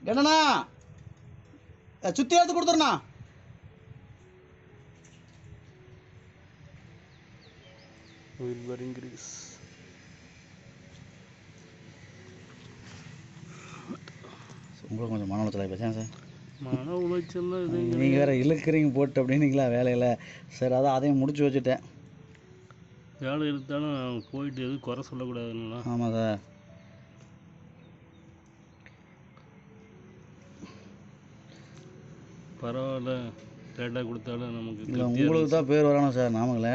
என்னண்ணா சுற்றி எடுத்து கொடுத்துருண்ணா. wheel bearing grease. உங்களுக்கு கொஞ்சம் மன உளைச்சலாக பேசுகிறேன் சார். மன உளைச்சல் தான் இது. நீங்கள் வேறு இழுக்கிறீங்க போட்டு அப்படின்னீங்களா வேலையில். சரி அதான் அதையும் முடிச்சு வச்சுட்டேன். வேலை இழுத்தாலும் போயிட்டு எதுவும் குறை சொல்லக்கூடாதுங்களா? ஆமாம் சார். பரவாயில்ல, லேட்டாக கொடுத்தாலும் நமக்கு இல்லை உங்களுக்கு தான் பேர் வரணும் சார். நாமங்களே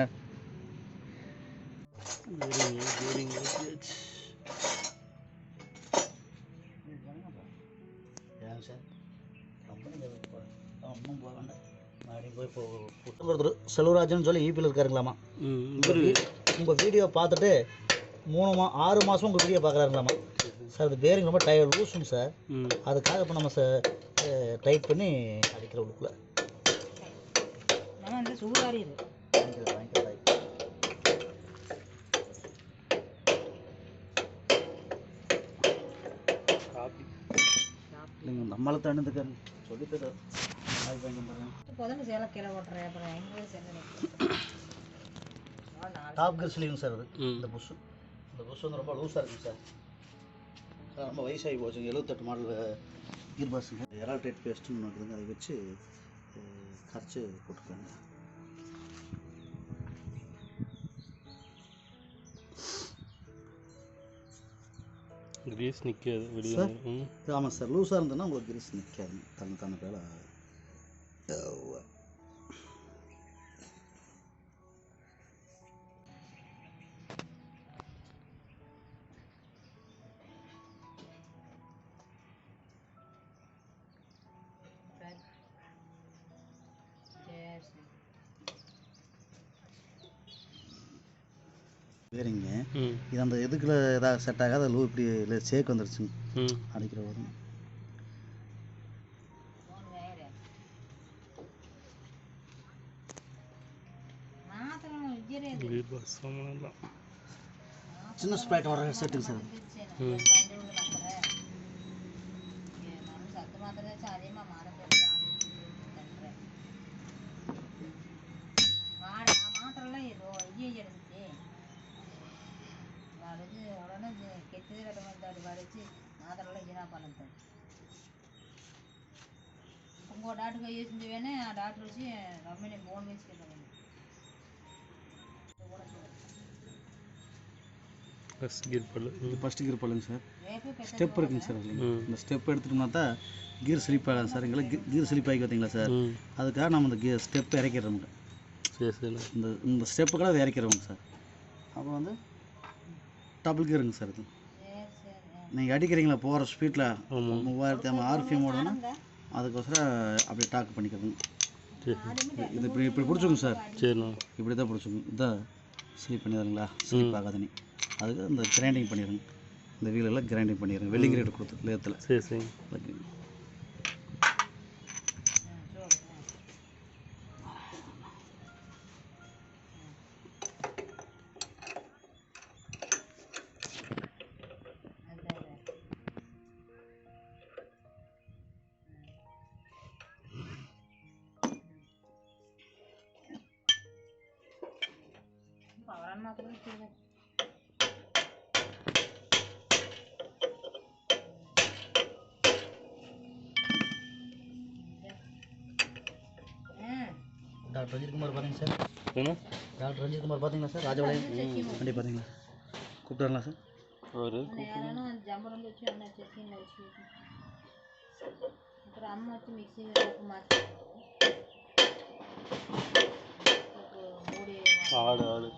ஒருத்தர் செல்வராஜன் சொல்லி ஈபியில் இருக்காருங்களாமா. உங்கள் வீடியோ பார்த்துட்டு 6 மாதம் உங்கள் வீடியோ பார்க்குறாருங்களாமா சார். அது பேரிங் ரொம்ப லூஸுங்க சார். அதுக்காக இப்போ நம்ம டைட் பண்ணி அடிக்கிற உள்ளுக்குள்ள இல்லைங்க நம்மளை தண்ணுதுக்காரு சொல்லி தர்றாரு. Top gear sleeve sir. அது இந்த புஷ் வந்து ரொம்ப லூஸாக இருக்குங்க சார். ரொம்ப வயசாகி போச்சுங்க. 78 மாடல் கீர் பாஸுங்க. எரால்டேட் பேஸ்ட்டுன்னு ஒன்று இருக்குதுங்க. அதை வச்சு கரைச்சி போட்டுருக்காங்க. கிரீஸ் நிற்காது வெளியே. ஆமாம் சார். லூஸாக இருந்ததுன்னா உங்களுக்கு கிரீஸ் நிற்காது. தன்னை பேல வேறுங்க. இது அந்த எதுக்குள்ள ஏதாவது செட் ஆகாது. லூ இப்படி இல்லை சேக் வந்துருச்சுங்க அடிக்கிற வரும். சின்ன ஸ்ப்ரைட் வர செட்டுங்க சார். ஃபஸ்ட் கியர் பல்லுங்க சார். ஸ்டெப் இருக்குங்க சார். இந்த ஸ்டெப் எடுத்துட்டோம்னா தான் கீர் ஸ்லிப் ஆகாது சார். இங்கே கீர் ஸ்லிப் ஆகி பார்த்தீங்களா சார். அதுக்காக நம்ம இந்த ஸ்டெப் இறக்கிறோங்க. இந்த ஸ்டெப்புக்கெல்லாம் அதை இறக்கிறோங்க சார். அப்புறம் வந்து டபுள் கியருங்க சார். இது நீங்கள் அடிக்கிறீங்களா போகிற ஸ்பீட்டில் 3000 RPM ஓடணும். அதுக்கோசரம் அப்படியே டாக் பண்ணிக்கிறதுங்க. இது இப்படி பிடிச்சிக்கோங்க சார். சரிண்ணா. இப்படி தான் பிடிச்சிக்கோங்க. இதான் ஸ்லீப் பண்ணிடுறீங்களா. ஸ்லீப் ஆகாதுன்னு அதுக்கு இந்த கிரைண்டிங் பண்ணிடுங்க. இந்த வீலெல்லாம் கிரைண்டிங் பண்ணிடுங்க. வெல்டிங் ரேட் கொடுத்து லேத்தில். சரி. டாக்டர் ரஞ்சித்குமார் பார்த்தீங்க சார். டாக்டர் ரஞ்சித்குமார் பார்த்தீங்களா சார். ராஜபாளையம் வண்டி பார்த்தீங்களா. கூப்பிட்டாங்களா சார். ஒரு ஆடு ஆடு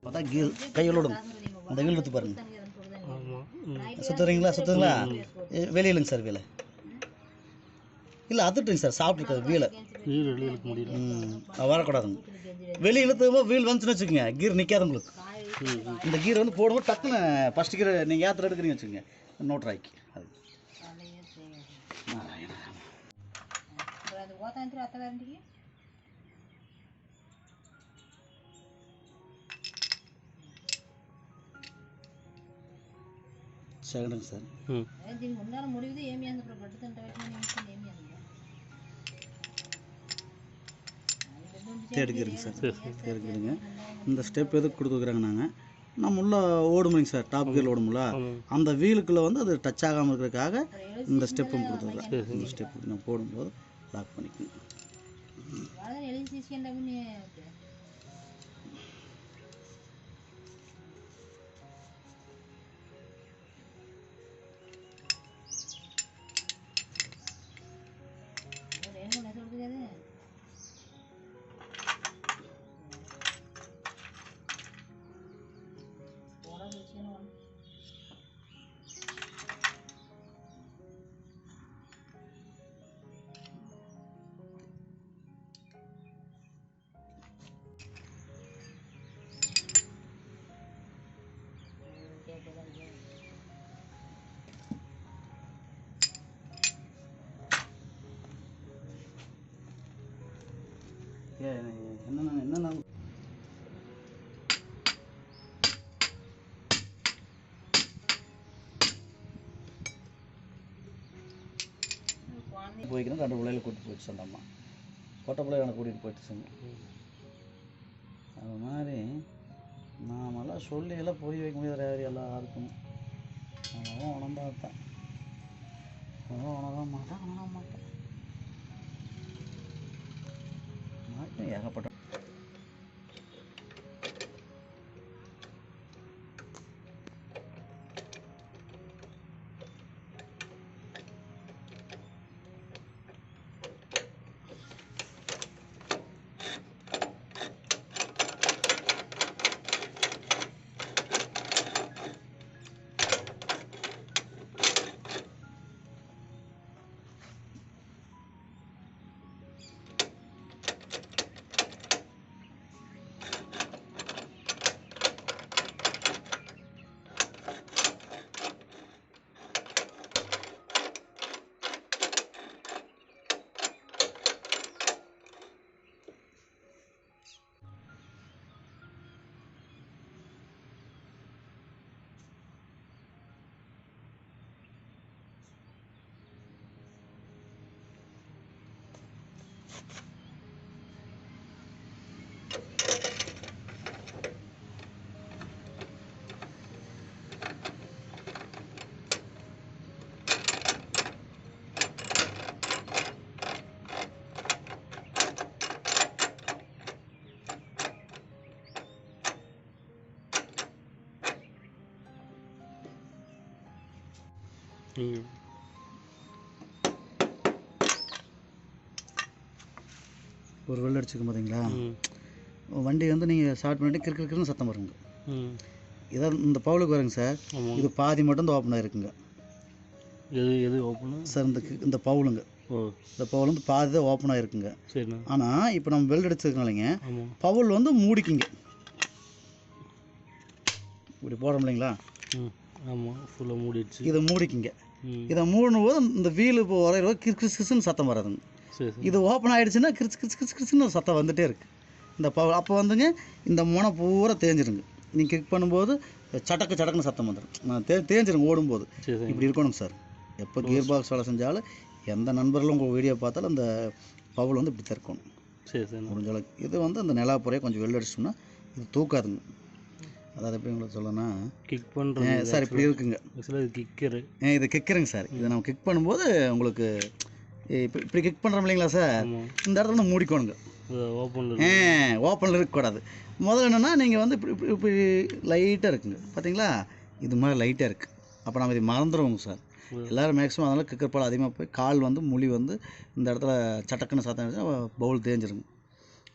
பார்த்தா கீர் கையிலோடும் அந்த வீல் எடுத்து பாருங்க. சுற்றுறீங்களா வெளியிலுங்க சார். வீலை இல்லை அதுட்டுங்க சார். சாப்பிட்ருக்காது வீலை வரக்கூடாதுங்க. வெளியே இழுத்தும்போது வீல் வந்துச்சுன்னு வச்சுக்கோங்க கீர் நிற்காது உங்களுக்கு. இந்த கீர் வந்து போடும்போது டக்குன்னு ஃபஸ்ட் கீரை நீங்கள் ஏற்ற எடுக்கிறீங்க வச்சுக்கோங்க நோட்ராய்க்கு. அது செகண்டுங்க சார். தேடிக்கிறேங்க சார். தேடிக்கிறேங்க. இந்த ஸ்டெப் எதுக்கு கொடுத்துருக்குறாங்க நாங்கள் நம்ம உள்ள ஓடுமுடிங்க சார், டாப் கியரில் ஓடுமுல அந்த வீலுக்குள்ளே வந்து அது டச் ஆகாமல் இருக்கிறதுக்காக இந்த ஸ்டெப்பும் கொடுத்துருக்குறேன். இந்த ஸ்டெப் நான் போடும்போது லாக் பண்ணிக்கணும். என்னென்ன போய்க்கணும். 2 பிள்ளைகளை கூட்டிட்டு போயிட்டு சொந்தம்மா கொட்டை பிள்ளைகளை கூட்டிகிட்டு போயிட்டு சொன்னோம். அது மாதிரி நாமெல்லாம் சொல்லி எல்லாம் புரிய வைக்க முடியாது. எல்லாம் இருக்கணும். அதெல்லாம் உணர்ந்தாதான் உணர மாட்டேன் ஏகப்பட்ட ஒரு வெள்ளை அடிச்சுக்கும் பார்த்தீங்களா, வண்டி வந்து நீங்கள் ஸ்டார்ட் பண்ணிட்டு கிறுக்கிறுக்குன்னு சத்தம் வருங்க. இதான் இந்த பவுலுக்கு வருங்க சார். இது பாதி மட்டும் தான் ஓப்பன் ஆகிருக்குங்க. எது ஓப்பன் சார்? இந்த பவுலுங்க. இந்த பவுல் வந்து பாதி தான் ஓப்பன் ஆகிருக்குங்க. ஆனால் இப்போ நம்ம வெல்ட் அடிச்சதுனாலங்க பவுல் வந்து மூடிக்குங்க. இப்படி போட முடியலைங்களா? ஆமாம், ஃபுல்லாக மூடிடுச்சு. இதை மூடிக்குங்க. இதை மூடும் போது இந்த வீல் இப்போ உரையிற கிறிஸ்ன்னு சத்தம் வராதுங்க. இது ஓப்பன் ஆகிடுச்சுன்னா கிறிஸ்ன்னு சத்தம் வந்துகிட்டே இருக்குது. இந்த பவர் அப்போ வந்துங்க இந்த முனை பூரா தேஞ்சிருங்க. நீங்கள் கிளிக் பண்ணும்போது சடக்குன்னு சத்தம் வந்துடும். தேஞ்சிருங்க ஓடும்போது. இப்படி இருக்கணும் சார். எப்போ கியர் பாக்ஸ் வேலை செஞ்சாலும் எந்த நண்பர்களும் உங்கள் வீடியோ பார்த்தாலும் அந்த பவுல் வந்து இப்படி தான் இருக்கணும் முடிஞ்ச அளவுக்கு. இது வந்து அந்த நிலாப்புறையை கொஞ்சம் வெள்ள அடிச்சோம்னா இது தூக்காதுங்க. அதாவது எப்படி உங்களுக்கு சொல்லணும்னா கிக் பண்ணுறேன் சார். இப்படி இருக்குங்க. இது கிக்கருங்க சார். இதை நம்ம கிக் பண்ணும்போது உங்களுக்கு இப்படி கிக் பண்ணுறோம் இல்லைங்களா சார், இந்த இடத்துல வந்து மூடிக்கோணுங்க. ஓப்பனில் இருக்கக்கூடாது. முதல்ல என்னென்னா நீங்கள் வந்து இப்படி இப்படி லைட்டாக இருக்குங்க பார்த்தீங்களா, இது மாதிரி லைட்டாக இருக்குது. அப்போ நம்ம இது மறந்துடுவோங்க சார். எல்லோரும் மேக்ஸிமம் அதனால் கிக்கர் பால் அதிகமாக போய் கால் வந்து முழி வந்து இந்த இடத்துல சட்டக்குன்னு சத்தம் பவுல் தேஞ்சிருங்க.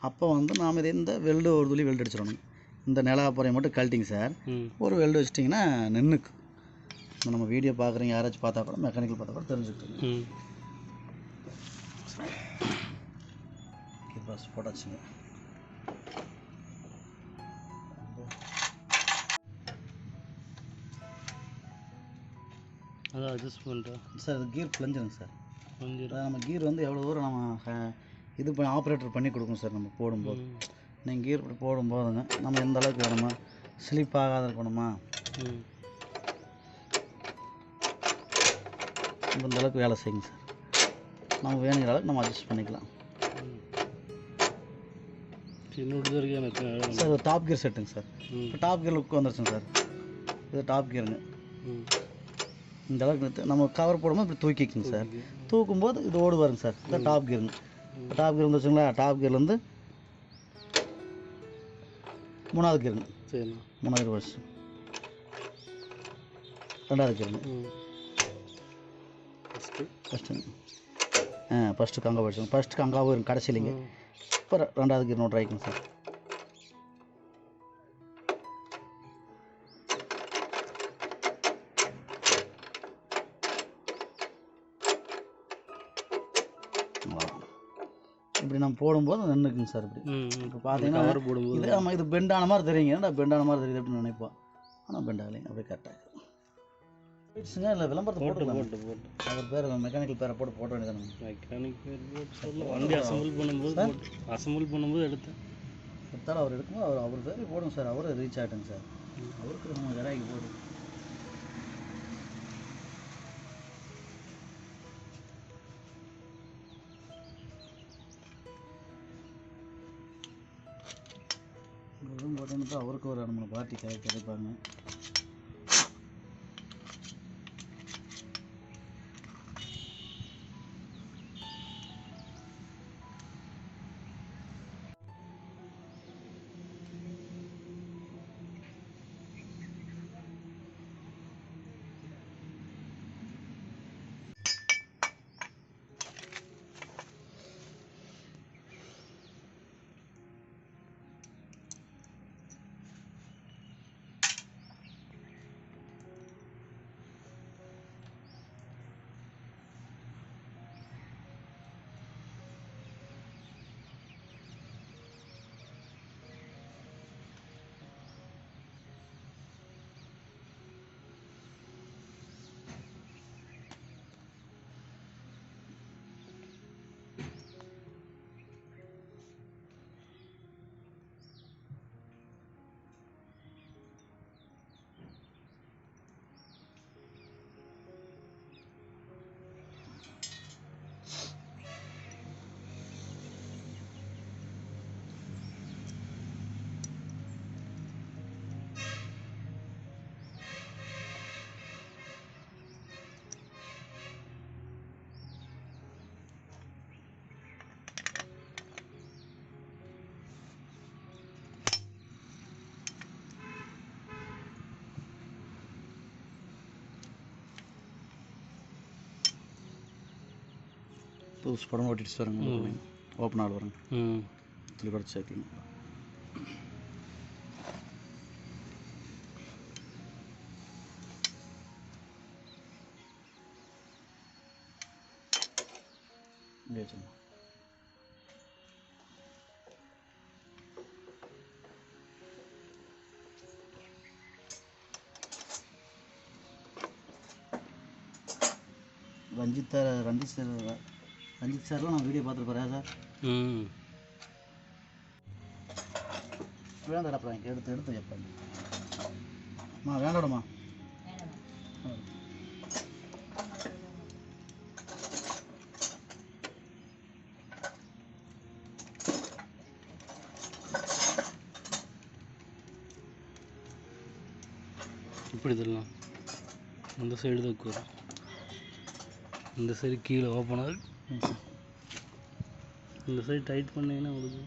அப்போ வந்து நாம் இது இந்த வெல்டு ஒரு துளி வெல்டு அடிச்சிடணும். இந்த நிலாப்புறையை மட்டும் கழட்டிங்க சார். ஒரு வெல்டு வச்சிட்டிங்கன்னா நின்றுக்கு. நம்ம வீடியோ பார்க்குறீங்க யாராச்சும் பார்த்தா கூட மெக்கானிக்கல் பார்த்தா கூட தெரிஞ்சுக்கிட்டு பஸ் போட்டாச்சுங்க. அதான் அட்ஜஸ்ட் பண்ணுறேன் சார். இது கீர் பிளஞ்சிருங்க சார். நம்ம கீர் வந்து எவ்வளோ தூரம் நம்ம இது பண்ணி ஆப்ரேட்டர் பண்ணி கொடுக்கணும் சார். நம்ம போடும்போது நீங்கள் கீர் இப்படி போடும்போதுங்க நம்ம எந்த அளவுக்கு வேணுமா, ஸ்லிப் ஆகாத இருக்கணுமா, இந்த அளவுக்கு வேலை செய்யுங்க சார். நம்ம வேணுங்கிற அளவுக்கு நம்ம அட்ஜஸ்ட் பண்ணிக்கலாம் சார். இது டாப் கியர் செட்டுங்க சார். இப்போ டாப் கியர் லுக் வந்துருச்சுங்க சார். இது டாப் கியருங்க. இந்த அளவுக்கு நிறுத்து. நம்ம கவர் போடும்போது இப்படி தூக்கிக்குங்க சார். தூக்கும்போது இது ஓடு வருங்க சார். இது டாப் கியருங்க. இப்போ டாப் கியர் வந்துருச்சுங்களா? டாப் கியர்லேருந்து 3வது கியருங்க. சரி, 3வது கியர் வச்சு 2வது கியருங்க. ஃபஸ்ட்டு கங்கா வச்சுங்க. ஃபஸ்ட்டு கங்காவும் இருக்கும் கடைசியிலிங்க. இப்போ 2வது கியர் நோட் ஆகிக்குங்க சார். இப்படி நம்ம போடும்போது நின்றுக்குங்க சார். இப்படி இப்போ பார்த்தீங்கன்னா இது ஆமாம், இது பெண்டான மாதிரி தெரியுங்க. ஏன்னா பெண்டான மாதிரி தெரியுது அப்படின்னு நினைப்போம். ஆனால் பெண்ட் ஆகலைங்க. அப்படியே கரெக்டாக போயிடுச்சுங்க. இல்லை விளம்பரத்தை போட்டு அவர் பேர் மெக்கானிக்கல் பேரை போட்டு போட வேண்டியதானுங்க. மெக்கானிக் பேர் போட்டு சொல்ல வண்டி அசம்பிள் பண்ணும்போது எடுத்தாலும் அவர் எடுக்கும்போது அவர் பேர் போடுங்க சார். அவரு ரீச் ஆகிட்டுங்க சார். அவருக்கு நம்ம கராய்க்கு போடும். போட்டோன்னு அவருக்கு ஒரு 2-3 பார்ட்டி கிடைப்பாங்க. புதுசு படம் ஓட்டிட்டு வருங்க. ஓப்பன் ஆள் வருங்க. துளி படம் சேர்க்கணும். ரஞ்சித் சார்லாம் நான் வீடியோ பார்த்துருப்பேன் சார். வேண்டாம் அப்புறம் எடுத்து எப்போ வேண்டாம்மா இப்படி தரலாம். அந்த சைடு தான் வரும். இந்த சைடு கீழே ஓப்பன் ஆகுது. இந்த சைடு டைட் பண்ணீங்கன்னா உங்களுக்கு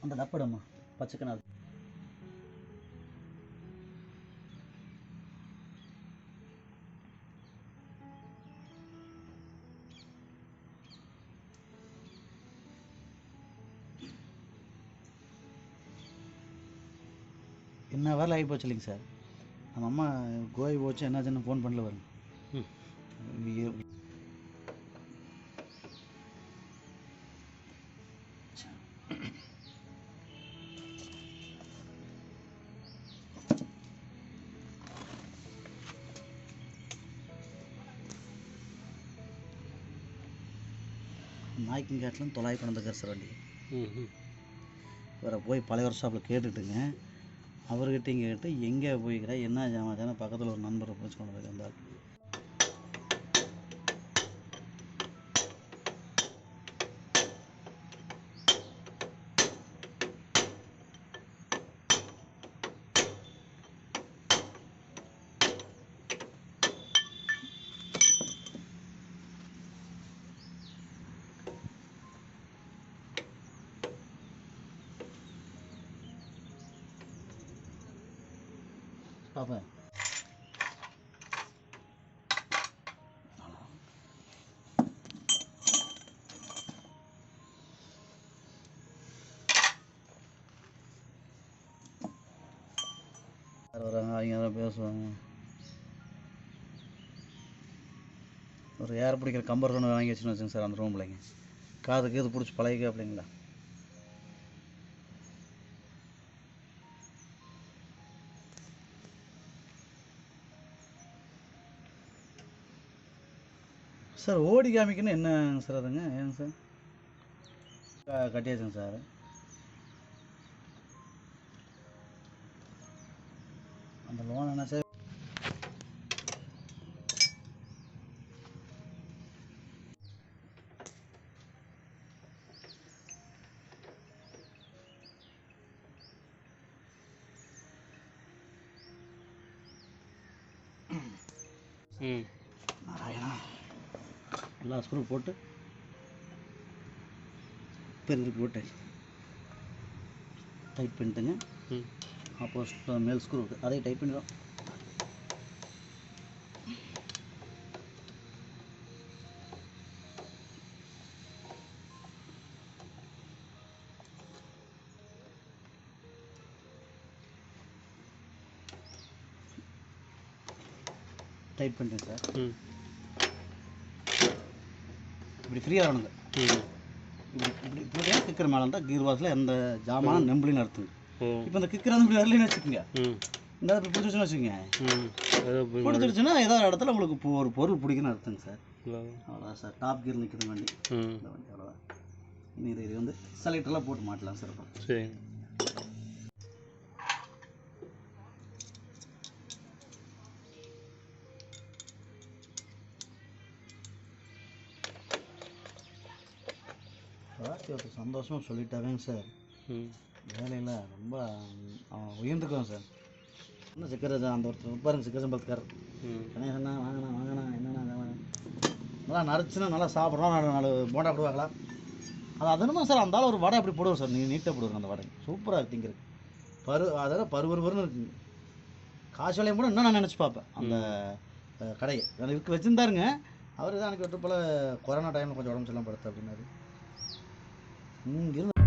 அந்த டப்படம்மா பச்சைக்கனால் என்ன வேலை ஆகி போச்சு இல்லைங்க சார். நம்ம அம்மா கோவை போச்சு என்னாச்சுன்னு ஃபோன் பண்ணல வரும். நாய்க்கும் கேட்கலாம் தொலாய் கொண்டு சார் வண்டி. இவரை போய் பழைய ஒர்க் ஷாப்பில் கேட்டுட்டுங்க, அவர்கிட்ட இங்கே கேட்டு எங்கே போய்க்கிறா என்ன ஜாமான் பக்கத்தில் ஒரு நண்பரை போச்சு கொண்டு போய் வந்தார். பார்ப்பேன் வராங்க, அவங்க யாரும் பேசுவாங்க. ஒரு ஏர் பிடிக்கிற கம்பர் ஒன்று வாங்கி வச்சுன்னு வச்சுங்க சார் அந்த ரூம்லைங்க. காதுக்கு இது பிடிச்சி பழகிக்க அப்படிங்களா? சார் ஓடி காமிக்கணும் என்னங்க சார் அதுங்க? ஏங்க சார் கட்டியாச்சுங்க சார். அந்த லோன் என்ன சார்? நாராயணா எல்லா ஸ்க்ரூ போட்டு பெருக்கு போட்டு டைட் பண்ணிட்டுங்க. ஆப்போசிட் மேல் ஸ்க்ரூ இருக்குது, அதை டைட் பண்ணிடும். டைட் பண்ணிட்டேன் சார். இப்படி ஃப்ரீயாக வரணுங்க. இப்படி இப்படி கிக்கர் மேலே இருந்தால் கீர் வாஸில் எந்த ஜாமான நெம்புலின்னு அர்த்தங்க. இப்போ இந்த கிக்கர் வந்து இப்படி வரலன்னு வச்சுக்கோங்க, இந்த இப்படி பிடிச்சிச்சுன்னு வச்சுக்கோங்க, பிடிச்சிருச்சுன்னா ஏதோ ஒரு இடத்துல உங்களுக்கு ஒரு பொருள் பிடிக்குன்னு அர்த்தங்க சார். அவ்வளோதான் சார். டாப் கீர் நிற்கிற வண்டி இந்த வண்டி அவ்வளோதான். இனி இது வந்து செலக்டர்லாம் போட்டு மாட்டலாம் சார். அப்புறம் சரி. ஒருத்தர் சந்தோஷமாக சொல்லிட்டாவேங்க சார், வேலையில் ரொம்ப அவன் உயர்ந்துக்குவான் சார். இன்னும் சிக்கர் அந்த ஒருத்தர் பாருங்க, சிக்கர் சம்பளத்துக்காரர் கணேசண்ணா வாங்கினா வாங்கினா என்னண்ணா நல்லா நரைச்சுன்னா நல்லா சாப்பிட்றோம், 4 போண்டா போடுவாங்களா அது அதனுமா சார். அந்த ஒரு வடை அப்படி போடுவோம் சார், நீங்கள் நீட்டாக போடுவாங்க அந்த வடை, சூப்பராக திங்கிறது. அதெல்லாம் பருவருன்னு இருக்குங்க. காசு விலையும் கூட இன்னும் நான் நினச்சி பார்ப்பேன் அந்த கடையை. எனக்கு வச்சுருந்தாருங்க அவர் தான். எனக்கு வெட்டு போல் கொரோனா டைமில் கொஞ்சம் உடம்பு சரியில்லாம படுத்து அப்படின்னாரு. இங்கிருந்து